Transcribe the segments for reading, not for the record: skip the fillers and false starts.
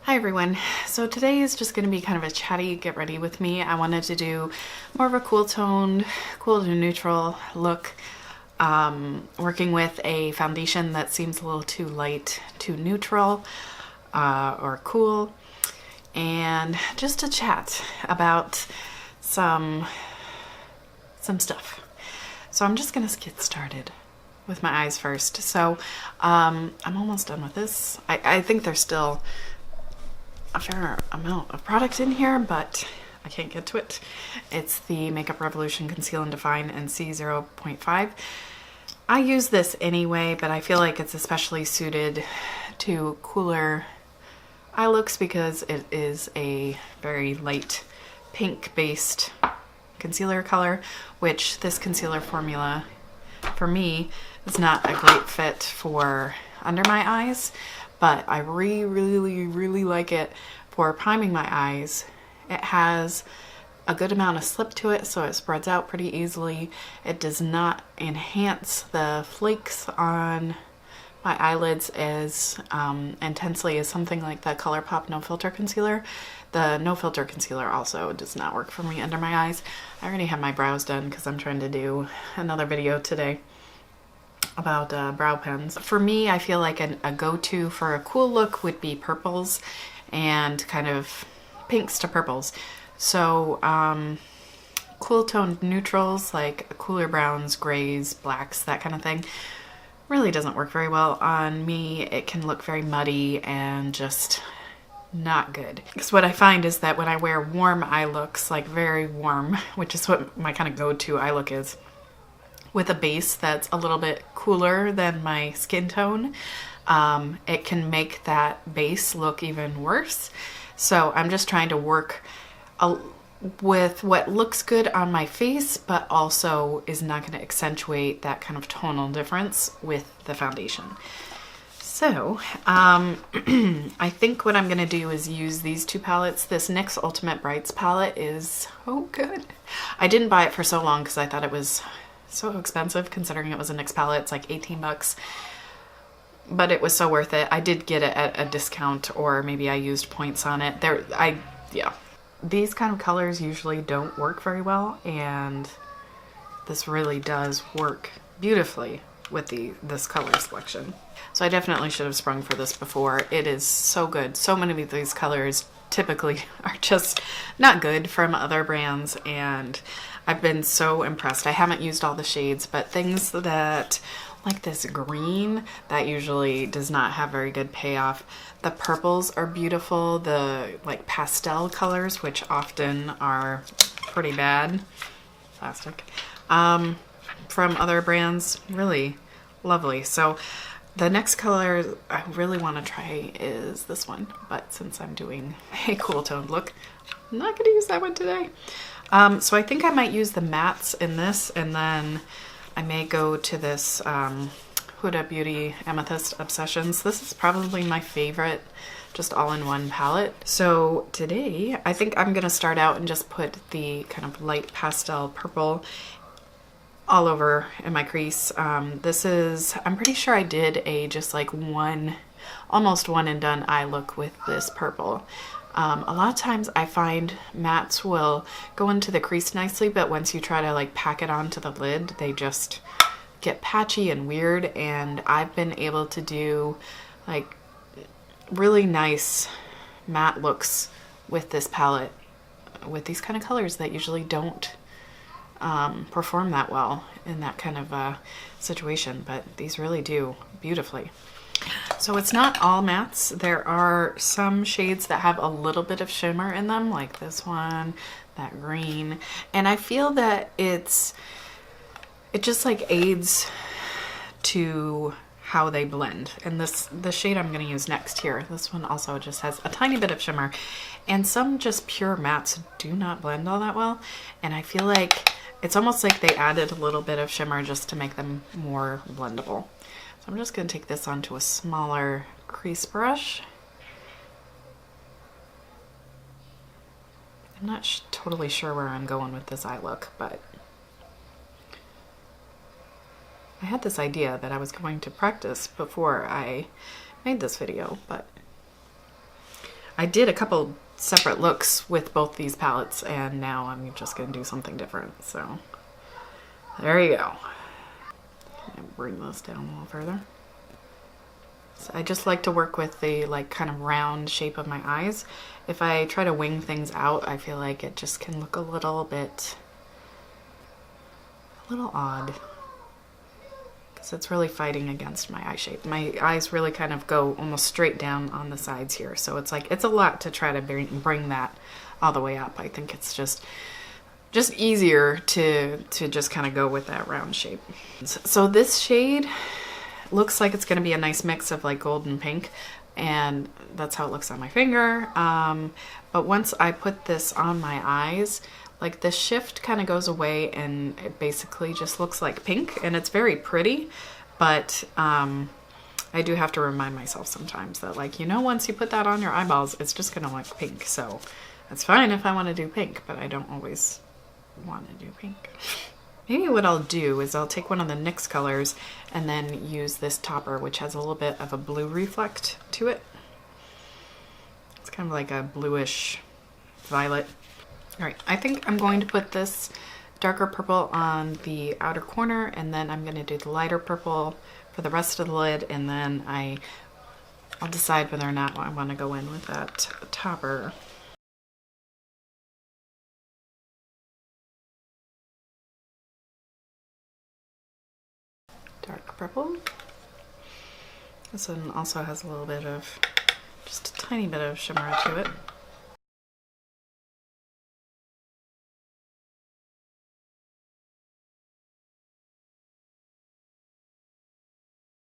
Hi everyone. So today is just going to be kind of a chatty get ready with me. I wanted to do more of a cool toned, cool to neutral look, working with a foundation that seems a little too light, too neutral, or cool, and just to chat about some stuff. So I'm just going to get started with my eyes first. So I'm almost done with this. I think there's still a fair amount of product in here, but I can't get to it. It's the Makeup Revolution Conceal and Define NC 0.5. I use this anyway, but I feel like it's especially suited to cooler eye looks because it is a very light pink based concealer color, which this concealer formula for me is not a great fit for under my eyes, but I really like it for priming my eyes. It has a good amount of slip to it, so it spreads out pretty easily. It does not enhance the flakes on my eyelids as intensely as something like the ColourPop No Filter Concealer. The No Filter Concealer also does not work for me under my eyes. I already have my brows done because I'm trying to do another video today about brow pens. For me, I feel like a go-to for a cool look would be purples and kind of pinks to purples. So cool toned neutrals like cooler browns, grays, blacks, that kind of thing really doesn't work very well on me. It can look very muddy and just not good. Because what I find is that when I wear warm eye looks, like very warm, which is what my kind of go-to eye look is, with a base that's a little bit cooler than my skin tone, it can make that base look even worse. So I'm just trying to work with what looks good on my face, but also is not going to accentuate that kind of tonal difference with the foundation. So I think what I'm going to do is use these two palettes. This NYX Ultimate Brights palette is so good. I didn't buy it for so long because I thought it was so expensive considering it was a NYX palette. It's like 18 bucks, but it was so worth it. I did get it at a discount, or maybe I used points on it. Yeah. These kind of colors usually don't work very well, and this really does work beautifully with this color selection. So I definitely should have sprung for this before. It is so good. So many of these colors typically are just not good from other brands, and I've been so impressed. I haven't used all the shades, but things that, like this green, that usually does not have very good payoff. The purples are beautiful. The like pastel colors, which often are pretty bad, plastic, from other brands, really lovely. So the next color I really want to try is this one, but since I'm doing a cool toned look, I'm not going to use that one today. So I think I might use the mattes in this, and then I may go to this Huda Beauty Amethyst Obsessions. This is probably my favorite just all-in-one palette. So today I think I'm going to start out and just put the kind of light pastel purple all over in my crease. This is, I'm pretty sure I did a just like almost one and done eye look with this purple. A lot of times I find mattes will go into the crease nicely, but once you try to like pack it onto the lid, they just get patchy and weird. And I've been able to do like really nice matte looks with this palette with these kind of colors that usually don't perform that well in that kind of situation, but these really do beautifully. So it's not all mattes. There are some shades that have a little bit of shimmer in them, like this one, that green, and I feel that it just like aids to how they blend. And the shade I'm going to use next here, this one also just has a tiny bit of shimmer, and some just pure mattes do not blend all that well, and I feel like it's almost like they added a little bit of shimmer just to make them more blendable. So I'm just going to take this onto a smaller crease brush. I'm not totally sure where I'm going with this eye look, but I had this idea that I was going to practice before I made this video, but I did a couple separate looks with both these palettes, and now I'm just gonna do something different. So there you go. Can I bring this down a little further? So I just like to work with the like kind of round shape of my eyes. If I try to wing things out, I feel like it just can look a little odd. Because it's really fighting against my eye shape. My eyes really kind of go almost straight down on the sides here. So it's like, it's a lot to try to bring that all the way up. I think it's just easier to just kind of go with that round shape. So this shade looks like it's going to be a nice mix of like gold and pink, and that's how it looks on my finger. But once I put this on my eyes, like the shift kind of goes away and it basically just looks like pink, and it's very pretty. But I do have to remind myself sometimes that, like, you know, once you put that on your eyeballs, it's just going to look pink. So that's fine if I want to do pink, but I don't always want to do pink. Maybe what I'll do is I'll take one of the NYX colors and then use this topper, which has a little bit of a blue reflect to it. It's kind of like a bluish violet. All right, I think I'm going to put this darker purple on the outer corner, and then I'm going to do the lighter purple for the rest of the lid, and then I'll decide whether or not I want to go in with that topper. Dark purple. This one also has a little bit of, just a tiny bit of shimmer to it.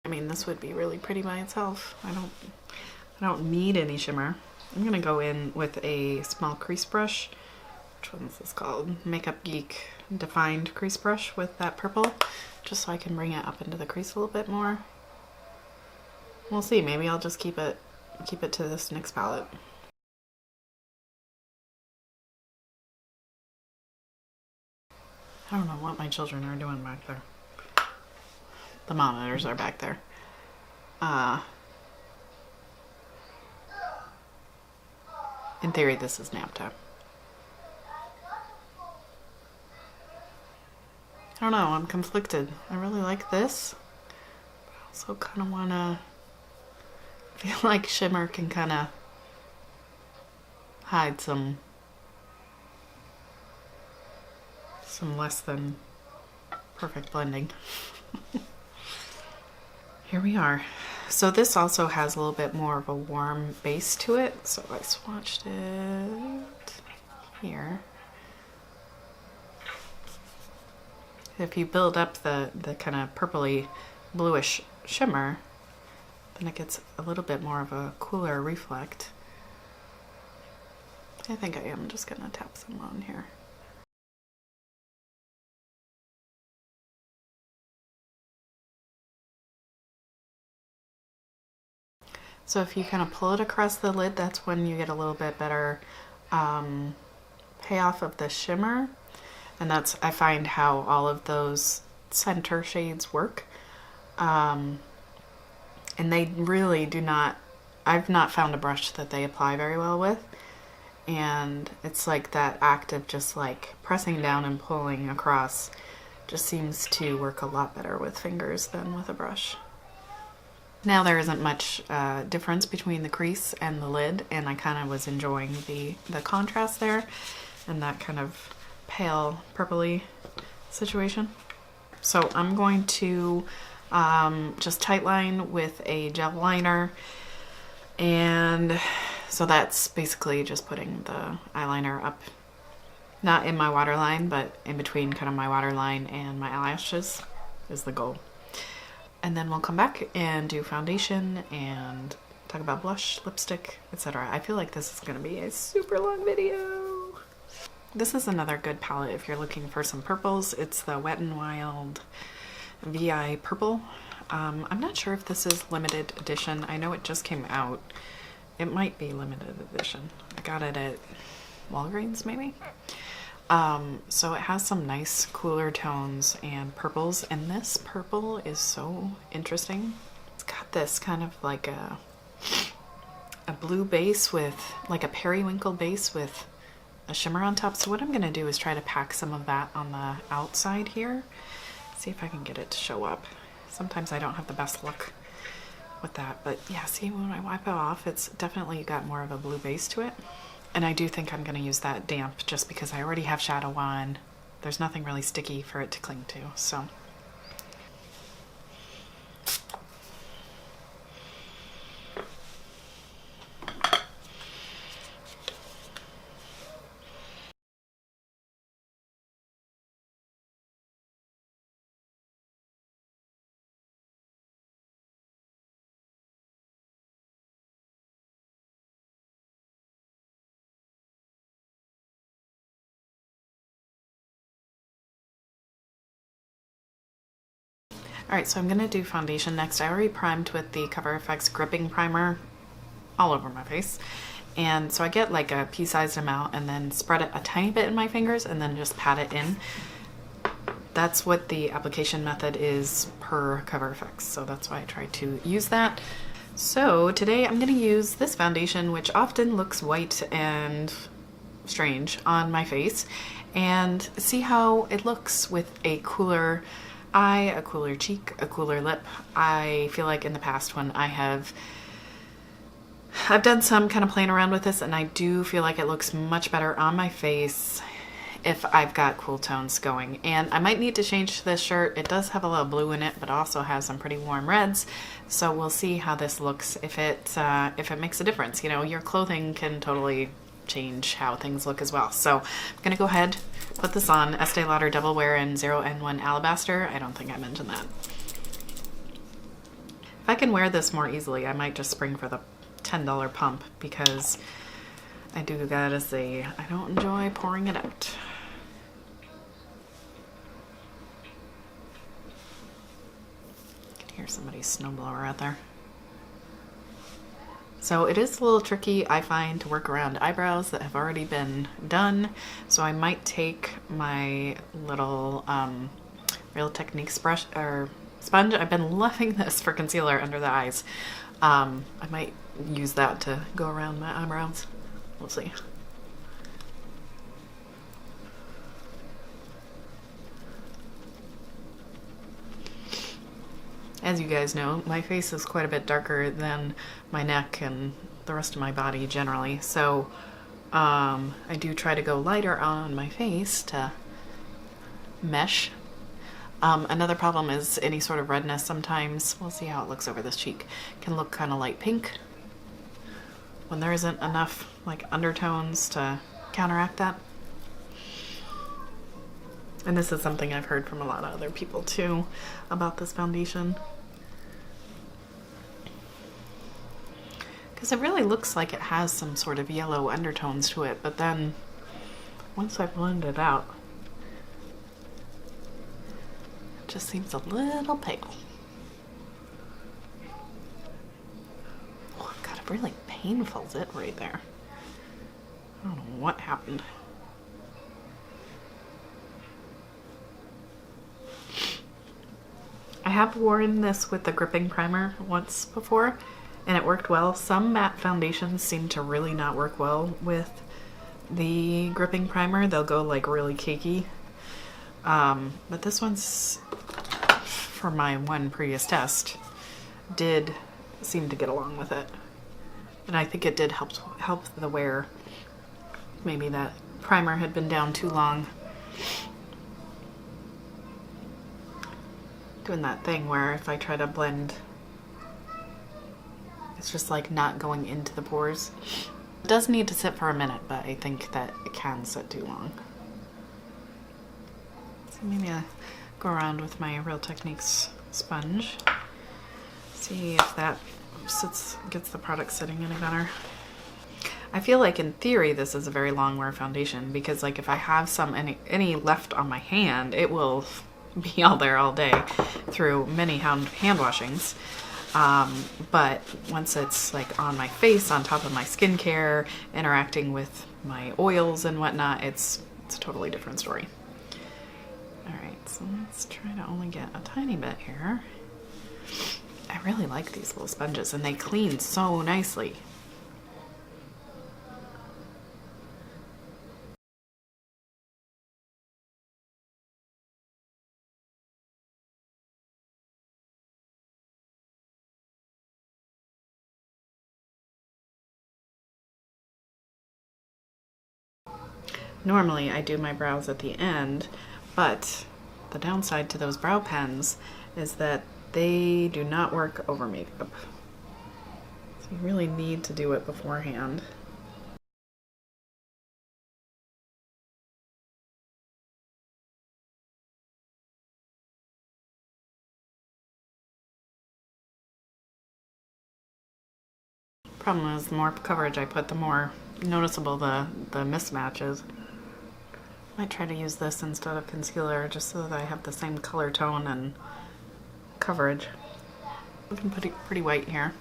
I mean, this would be really pretty by itself. I don't need any shimmer. I'm gonna go in with a small crease brush. Which one is this called? Makeup Geek Defined Crease Brush with that purple, just so I can bring it up into the crease a little bit more. We'll see. Maybe I'll just keep it to this NYX palette. I don't know what my children are doing back there. The monitors are back there. In theory, this is nap time. I don't know, I'm conflicted. I really like this, but I also kind of want to feel like shimmer can kind of hide some less than perfect blending. Here we are. So this also has a little bit more of a warm base to it. So I swatched it here. If you build up the kind of purpley bluish shimmer, then it gets a little bit more of a cooler reflect. I think I am just gonna tap some on here. So if you kind of pull it across the lid, that's when you get a little bit better payoff of the shimmer. And that's, I find, how all of those center shades work. And they really do not, I've not found a brush that they apply very well with. And it's like that act of just like pressing down and pulling across just seems to work a lot better with fingers than with a brush. Now there isn't much difference between the crease and the lid, and I kind of was enjoying the contrast there and that kind of pale purpley situation. So I'm going to just tightline with a gel liner, and so that's basically just putting the eyeliner up, not in my waterline, but in between kind of my waterline and my eyelashes is the goal. And then we'll come back and do foundation and talk about blush, lipstick, etc. I feel like this is going to be a super long video. This is another good palette if you're looking for some purples. It's the Wet n Wild V.I.Purple. I'm not sure if this is limited edition. I know it just came out. It might be limited edition. I got it at Walgreens maybe. So it has some nice cooler tones and purples, and this purple is so interesting. It's got this kind of like a a blue base with like a periwinkle base with a shimmer on top. So what I'm gonna do is try to pack some of that on the outside here. See if I can get it to show up. Sometimes I don't have the best look with that, but yeah, see, when I wipe it off, it's definitely got more of a blue base to it. And I do think I'm gonna use that damp just because I already have shadow on. There's nothing really sticky for it to cling to, so. All right, so I'm gonna do foundation next. I already primed with the Cover FX gripping primer all over my face. And so I get like a pea-sized amount and then spread it a tiny bit in my fingers and then just pat it in. That's what the application method is per Cover FX. So that's why I try to use that. So today I'm gonna use this foundation, which often looks white and strange on my face, and see how it looks with a cooler eye, a cooler cheek, a cooler lip. I feel like in the past when I've done some kind of playing around with this, and I do feel like it looks much better on my face if I've got cool tones going. And I might need to change this shirt. It does have a little blue in it, but also has some pretty warm reds. So we'll see how this looks if it makes a difference. You know, your clothing can totally change how things look as well. So I'm gonna go ahead, put this on. Estee Lauder Double Wear in 0N1 Alabaster. I don't think I mentioned that. If I can wear this more easily, I might just spring for the $10 pump, because I do gotta say, I don't enjoy pouring it out. I can hear somebody's snowblower out there. So it is a little tricky, I find, to work around eyebrows that have already been done. So I might take my little Real Techniques brush or sponge. I've been loving this for concealer under the eyes. I might use that to go around my eyebrows. We'll see. As you guys know, my face is quite a bit darker than my neck and the rest of my body generally, so I do try to go lighter on my face to mesh. Another problem is any sort of redness sometimes, we'll see how it looks over this cheek, can look kind of light pink when there isn't enough like undertones to counteract that. And this is something I've heard from a lot of other people too about this foundation. Because it really looks like it has some sort of yellow undertones to it, but then once I blend it out, it just seems a little pale. Oh, I've got a really painful zit right there. I don't know what happened. I have worn this with the gripping primer once before, and it worked well. Some matte foundations seem to really not work well with the gripping primer. They'll go like really cakey. But this one's, for my one previous test, did seem to get along with it. And I think it did help the wear. Maybe that primer had been down too long. Doing that thing where if I try to blend, it's just like not going into the pores. It does need to sit for a minute, but I think that it can sit too long. So maybe I'll go around with my Real Techniques sponge, see if that gets the product sitting any better. I feel like in theory this is a very long wear foundation, because like if I have any left on my hand, it will be all there all day through many hand washings. But once it's like on my face, on top of my skincare, interacting with my oils and whatnot, it's a totally different story. All right, so let's try to only get a tiny bit here. I really like these little sponges, and they clean so nicely. Normally I do my brows at the end, but the downside to those brow pens is that they do not work over makeup. So you really need to do it beforehand. Problem is, the more coverage I put, the more noticeable the mismatch is. I might try to use this instead of concealer just so that I have the same color tone and coverage. Looking pretty white here.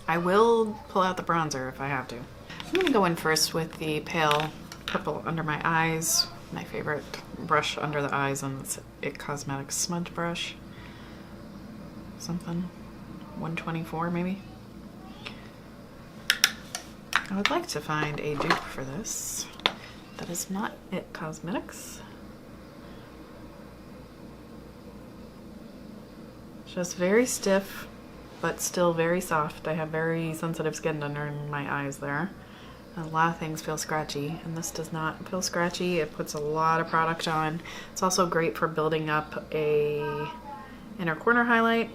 I will pull out the bronzer if I have to. I'm going to go in first with the pale purple under my eyes. My favorite brush under the eyes, and it's IT Cosmetics smudge brush. Something 124 maybe. I would like to find a dupe for this that is not IT Cosmetics. Just very stiff, but still very soft. I have very sensitive skin under my eyes there. A lot of things feel scratchy, and this does not feel scratchy. It puts a lot of product on. It's also great for building up a inner corner highlight.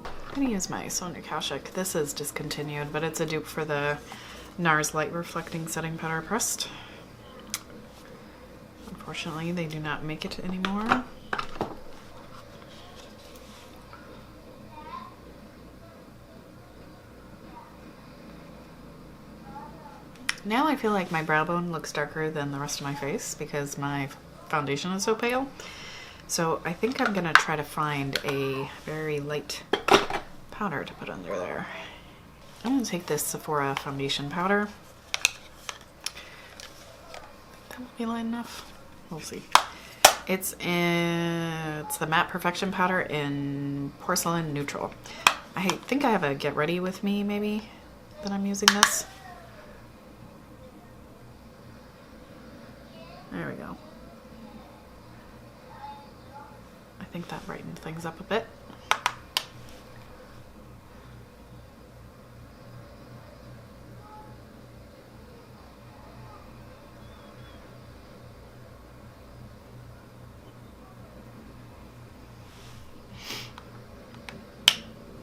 I'm gonna use my Sonia Kashuk. This is discontinued, but it's a dupe for the NARS Light Reflecting Setting Powder Pressed. Unfortunately, they do not make it anymore. Now I feel like my brow bone looks darker than the rest of my face because my foundation is so pale. So I think I'm gonna try to find a very light powder to put under there. I'm gonna take this Sephora foundation powder. That will be light enough. We'll see. It's the Matte Perfection powder in Porcelain Neutral. I think I have a Get Ready With Me maybe that I'm using this. There we go. I think that brightened things up a bit.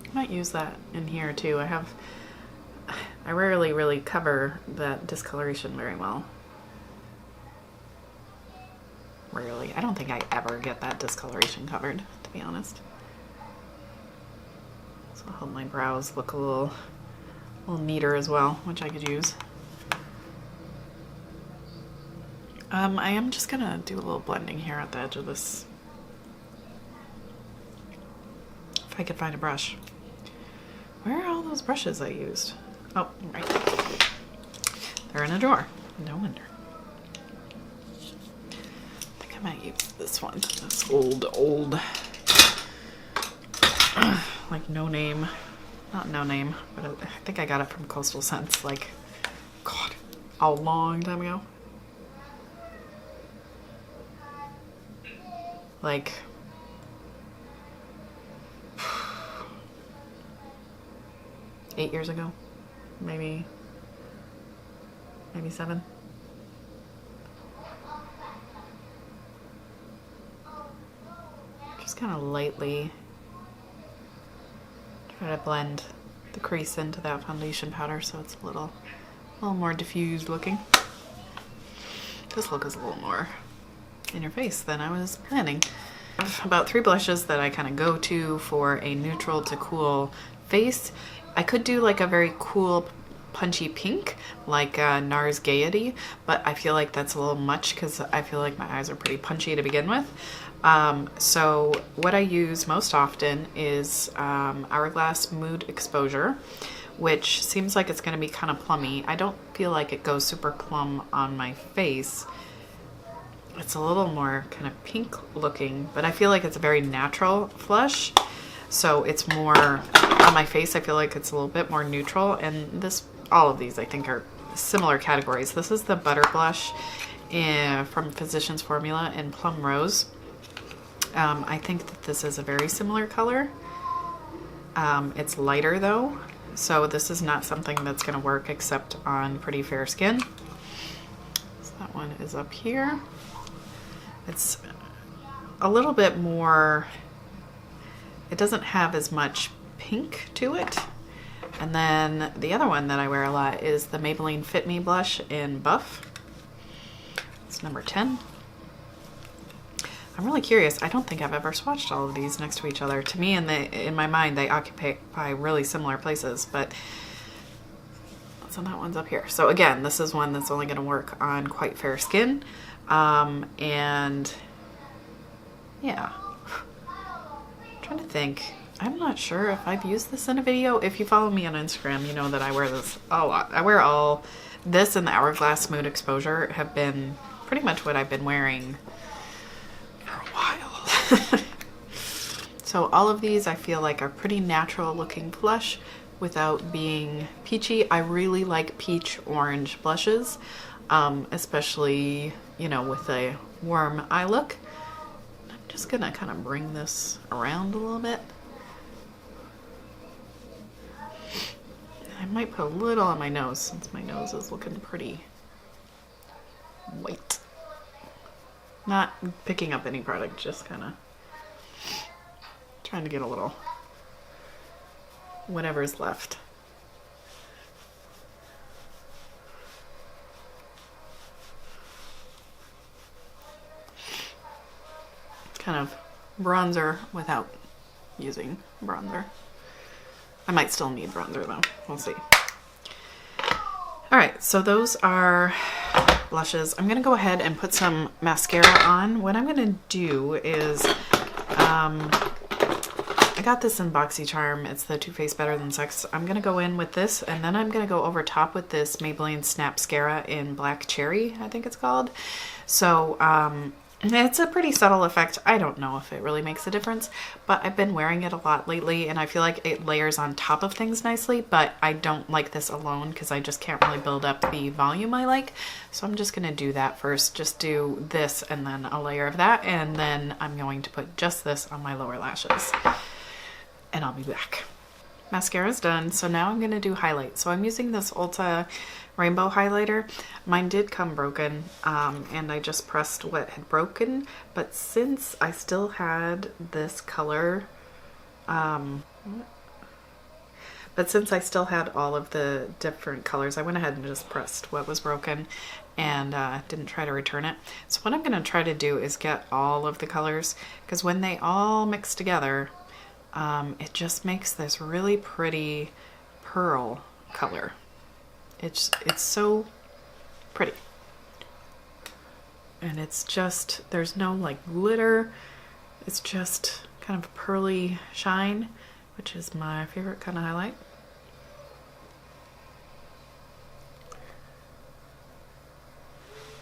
I might use that in here too. I rarely really cover that discoloration very well. Rarely. I don't think I ever get that discoloration covered, to be honest. So I'll help my brows look a little neater as well, which I could use. I am just gonna do a little blending here at the edge of this. If I could find a brush. Where are all those brushes I used? Oh, right there. They're in a drawer. No wonder. I might use this one. This old, like no name. Not no name, but I think I got it from Coastal Scents, like, God, a long time ago. Like, eight years ago, maybe 7. Just kind of lightly try to blend the crease into that foundation powder so it's a little more diffused looking. This look is a little more in your face than I was planning. I have about 3 blushes that I kind of go to for a neutral to cool face. I could do like a very cool punchy pink like NARS Gaiety, but I feel like that's a little much because I feel like my eyes are pretty punchy to begin with. So what I use most often is Hourglass Mood Exposure, which seems like it's going to be kind of plummy. I don't feel like it goes super plum on my face. It's a little more kind of pink looking, but I feel like it's a very natural flush. So it's more on my face. I feel like it's a little bit more neutral, and all of these I think are similar categories. This is the Butter Blush from Physicians Formula in Plum Rose. I think that this is a very similar color. It's lighter though, so this is not something that's going to work except on pretty fair skin. one is up here. It's a little bit more, it doesn't have as much pink to it. And then the other one that I wear a lot is the Maybelline Fit Me blush in Buff. It's number 10. I'm really curious. I don't think I've ever swatched all of these next to each other. To me, in my mind, they occupy really similar places, but so that one's up here. So again, this is one that's only going to work on quite fair skin. And yeah, I'm trying to think. I'm not sure if I've used this in a video. If you follow me on Instagram, you know that I wear this a lot. I wear all this and the Hourglass Smooth Exposure have been pretty much what I've been wearing for a while. So all of these I feel like are pretty natural looking blush without being peachy. I really like peach orange blushes, especially, you know, with a warm eye look. I'm just gonna kind of bring this around a little bit. I might put a little on my nose since my nose is looking pretty white. Not picking up any product, just kind of trying to get a little whatever's left. Kind of bronzer without using bronzer. I might still need bronzer though. We'll see. Alright, so those are blushes. I'm going to go ahead and put some mascara on. What I'm going to do is, I got this in BoxyCharm. It's the Too Faced Better Than Sex. I'm going to go in with this, and then I'm going to go over top with this Maybelline Snapscara in Black Cherry, I think it's called. So, it's a pretty subtle effect. I don't know if it really makes a difference, but I've been wearing it a lot lately and I feel like it layers on top of things nicely, but I don't like this alone because I just can't really build up the volume I like. So I'm just going to do that first. Just do this and then a layer of that, and then I'm going to put just this on my lower lashes. And I'll be back. Mascara's done, so now I'm going to do highlight. So I'm using this Ulta rainbow highlighter. Mine did come broken, and I just pressed what had broken, but since I still had this color, since I still had all of the different colors, I went ahead and just pressed what was broken and didn't try to return it. So what I'm going to try to do is get all of the colors, because when they all mix together, it just makes this really pretty pearl color. It's so pretty. And it's just, there's no like glitter. It's just kind of pearly shine, which is my favorite kind of highlight.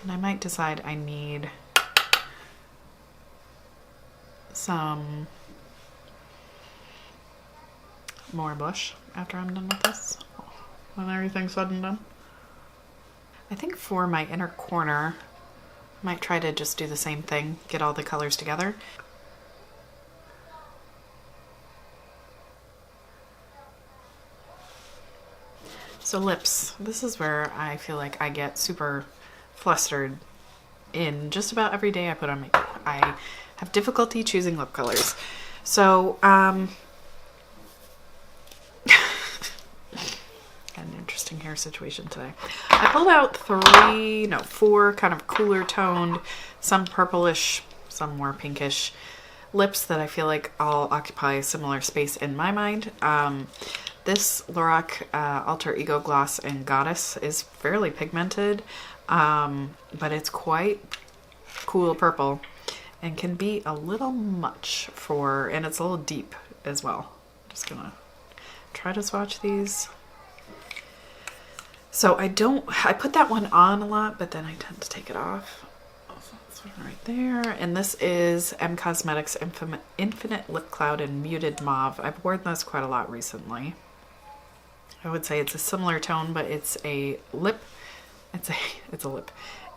And I might decide I need some more blush after I'm done with this, when everything's said and done. I think for my inner corner, I might try to just do the same thing, get all the colors together. So lips, this is where I feel like I get super flustered in just about every day I put on makeup. I have difficulty choosing lip colors. So, an interesting hair situation today. I pulled out 4 kind of cooler toned, some purplish, some more pinkish lips that I feel like all occupy a similar space in my mind. This Lorac Alter Ego Gloss in Goddess is fairly pigmented, but it's quite cool purple and can be a little much for, and it's a little deep as well. I'm just gonna try to swatch these. So I put that one on a lot, but then I tend to take it off. This one right there. And this is M Cosmetics Infinite Lip Cloud in Muted Mauve. I've worn this quite a lot recently. I would say it's a similar tone, but it's a lip. It's a lip.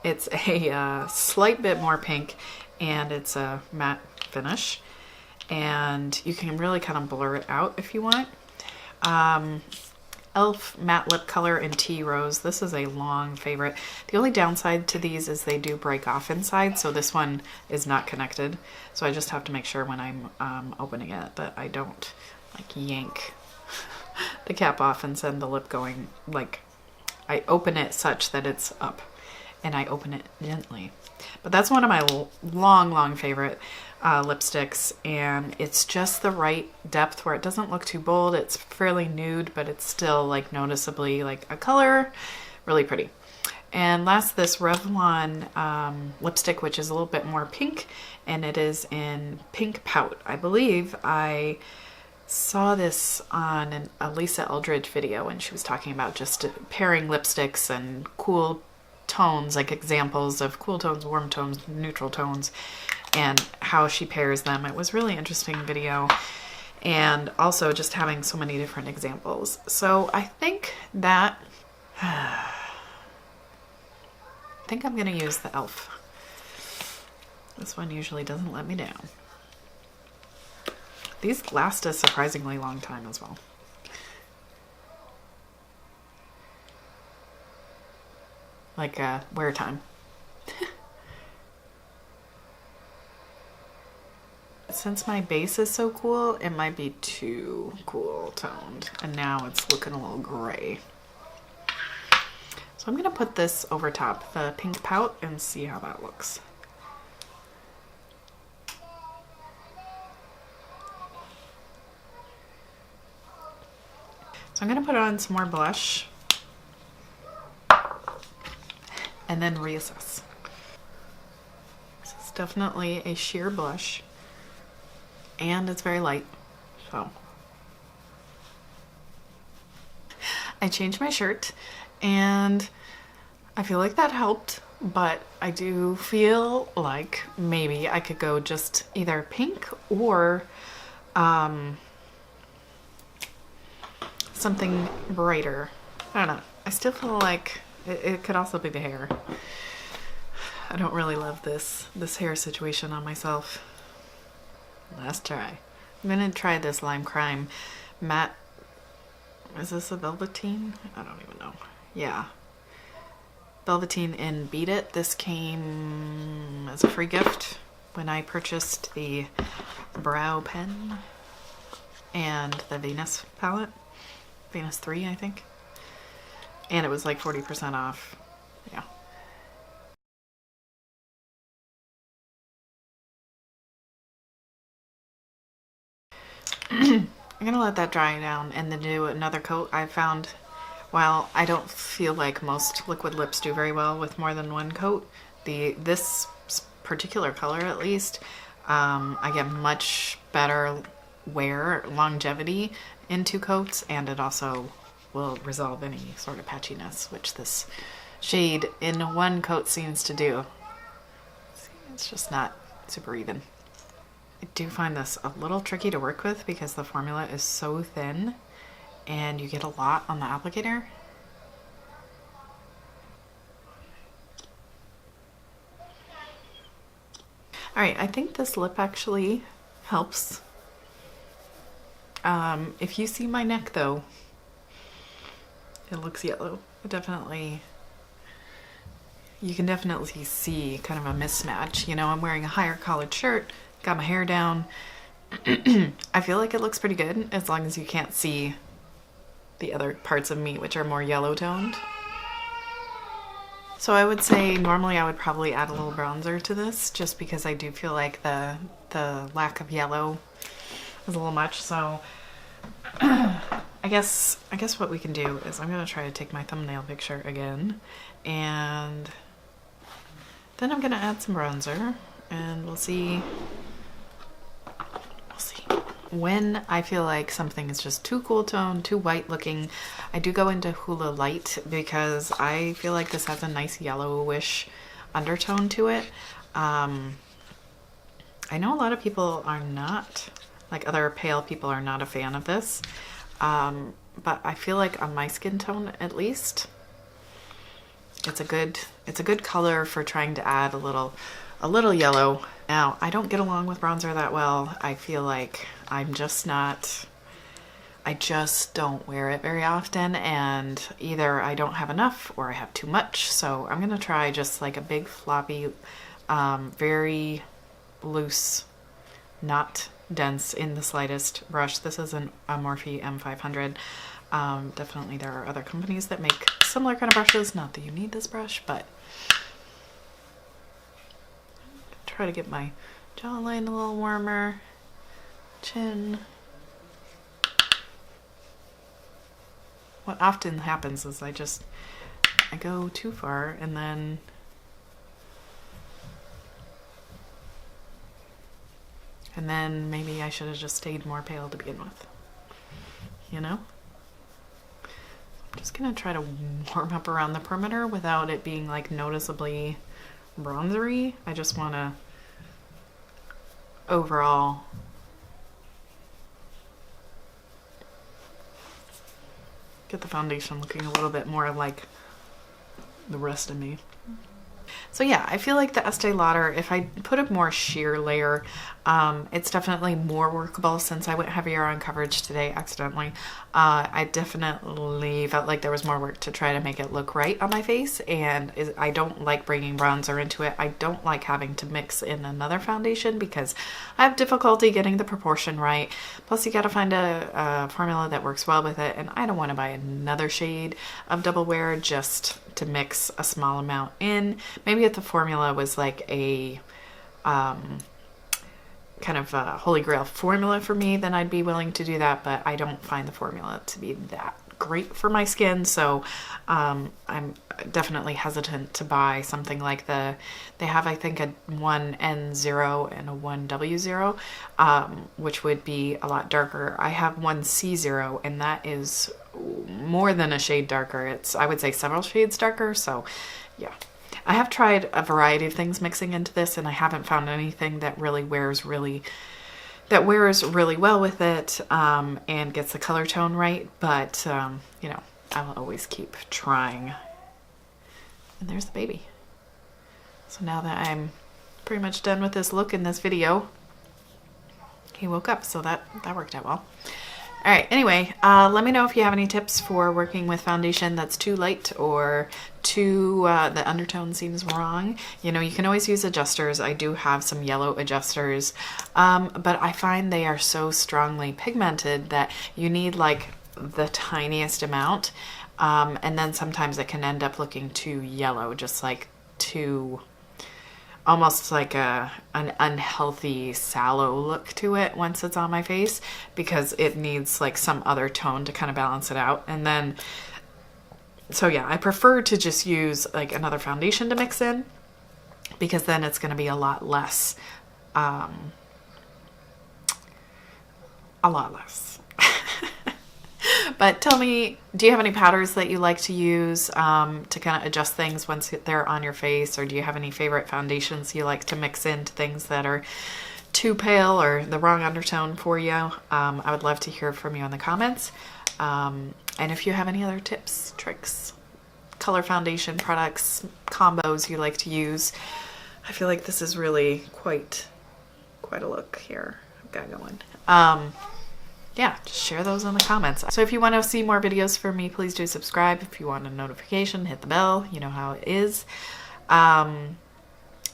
It's a slight bit more pink, and it's a matte finish. And you can really kind of blur it out if you want. e.l.f. matte lip color in Tea Rose. This is a long favorite. The only downside to these is they do break off inside, so this one is not connected. So I just have to make sure when I'm opening it that I don't like yank the cap off and send the lip going. Like, I open it such that it's up and I open it gently. But that's one of my long favorite lipsticks, and it's just the right depth where it doesn't look too bold. It's fairly nude, but it's still like noticeably like a color. Really pretty. And last, this Revlon lipstick, which is a little bit more pink, and it is in Pink Pout. I believe I saw this on a Lisa Eldridge video when she was talking about just pairing lipsticks and cool tones, like examples of cool tones, warm tones, neutral tones, and how she pairs them. It was really interesting video, and also just having so many different examples. So I think that I think I'm gonna use the e.l.f. This one usually doesn't let me down. These last a surprisingly long time as well. Like wear time. Since my base is so cool, it might be too cool toned, and now it's looking a little gray. So I'm gonna put this over top the Pink Pout and see how that looks. So I'm gonna put on some more blush and then reassess. This is definitely a sheer blush, and it's very light, so. I changed my shirt, and I feel like that helped, but I do feel like maybe I could go just either pink or something brighter. I don't know. I still feel like it could also be the hair. I don't really love this hair situation on myself. Last try. I'm gonna try this Lime Crime matte. Is this a Velvetine? I don't even know. Yeah. Velvetine in Beet It. This came as a free gift when I purchased the brow pen and the Venus palette. Venus 3, I think. And it was like 40% off. Yeah. I'm gonna let that dry down and then do another coat. I found, while I don't feel like most liquid lips do very well with more than one coat, this particular color at least, I get much better wear, longevity in 2 coats, and it also will resolve any sort of patchiness, which this shade in 1 coat seems to do. It's just not super even. I do find this a little tricky to work with because the formula is so thin and you get a lot on the applicator. Alright, I think this lip actually helps. If you see my neck though, it looks yellow. It definitely, you can definitely see kind of a mismatch. You know, I'm wearing a higher collared shirt, got my hair down. I feel like it looks pretty good as long as you can't see the other parts of me, which are more yellow toned. So I would say normally I would probably add a little bronzer to this just because I do feel like the lack of yellow is a little much. So I guess what we can do is I'm gonna try to take my thumbnail picture again, and then I'm gonna add some bronzer, and we'll see. When I feel like something is just too cool tone, too white looking, I do go into Hoola Lite because I feel like this has a nice yellowish undertone to it. I know a lot of people are not, like other pale people are not a fan of this, but I feel like on my skin tone at least, it's a good color for trying to add a little yellow. Now, I don't get along with bronzer that well. I feel like I'm just not, I just don't wear it very often, and either I don't have enough or I have too much. So I'm gonna try just like a big floppy, very loose, not dense in the slightest brush. This is a Morphe M500. Definitely there are other companies that make similar kind of brushes. Not that you need this brush, but try to get my jawline a little warmer, chin. What often happens is I go too far, and then maybe I should have just stayed more pale to begin with, you know? I'm just gonna try to warm up around the perimeter without it being like noticeably bronzery. I just wanna overall get the foundation looking a little bit more like the rest of me. So yeah, I feel like the Estee Lauder, if I put a more sheer layer, it's definitely more workable. Since I went heavier on coverage today accidentally, I definitely felt like there was more work to try to make it look right on my face, and I don't like bringing bronzer into it. I don't like having to mix in another foundation because I have difficulty getting the proportion right. Plus you gotta find a formula that works well with it, and I don't want to buy another shade of Double Wear just to mix a small amount in. Maybe if the formula was like a kind of a holy grail formula for me, then I'd be willing to do that, but I don't find the formula to be that great for my skin, so I'm definitely hesitant to buy something like they have, I think, a 1N0 and a 1W0, which would be a lot darker. I have 1C0, and that is more than a shade darker. I would say several shades darker, so yeah. I have tried a variety of things mixing into this, and I haven't found anything that really wears really well with it, and gets the color tone right, but you know, I'll always keep trying. And there's the baby. So now that I'm pretty much done with this look in this video, he woke up, so that worked out well. All right, anyway, let me know if you have any tips for working with foundation that's too light or the undertone seems wrong. You know, you can always use adjusters. I do have some yellow adjusters, but I find they are so strongly pigmented that you need like the tiniest amount, and then sometimes it can end up looking too yellow, just like too, almost like an unhealthy sallow look to it once it's on my face, because it needs like some other tone to kind of balance it out. And then, so yeah, I prefer to just use like another foundation to mix in, because then it's going to be a lot less. But tell me, do you have any powders that you like to use to kind of adjust things once they're on your face? Or do you have any favorite foundations you like to mix into things that are too pale or the wrong undertone for you? I would love to hear from you in the comments. And if you have any other tips, tricks, color foundation products, combos you like to use, I feel like this is really quite a look here I've got going. Yeah, just share those in the comments. So if you want to see more videos from me, please do subscribe. If you want a notification, hit the bell. You know how it is. I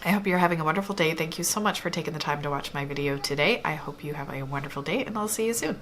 hope you're having a wonderful day. Thank you so much for taking the time to watch my video today. I hope you have a wonderful day, and I'll see you soon.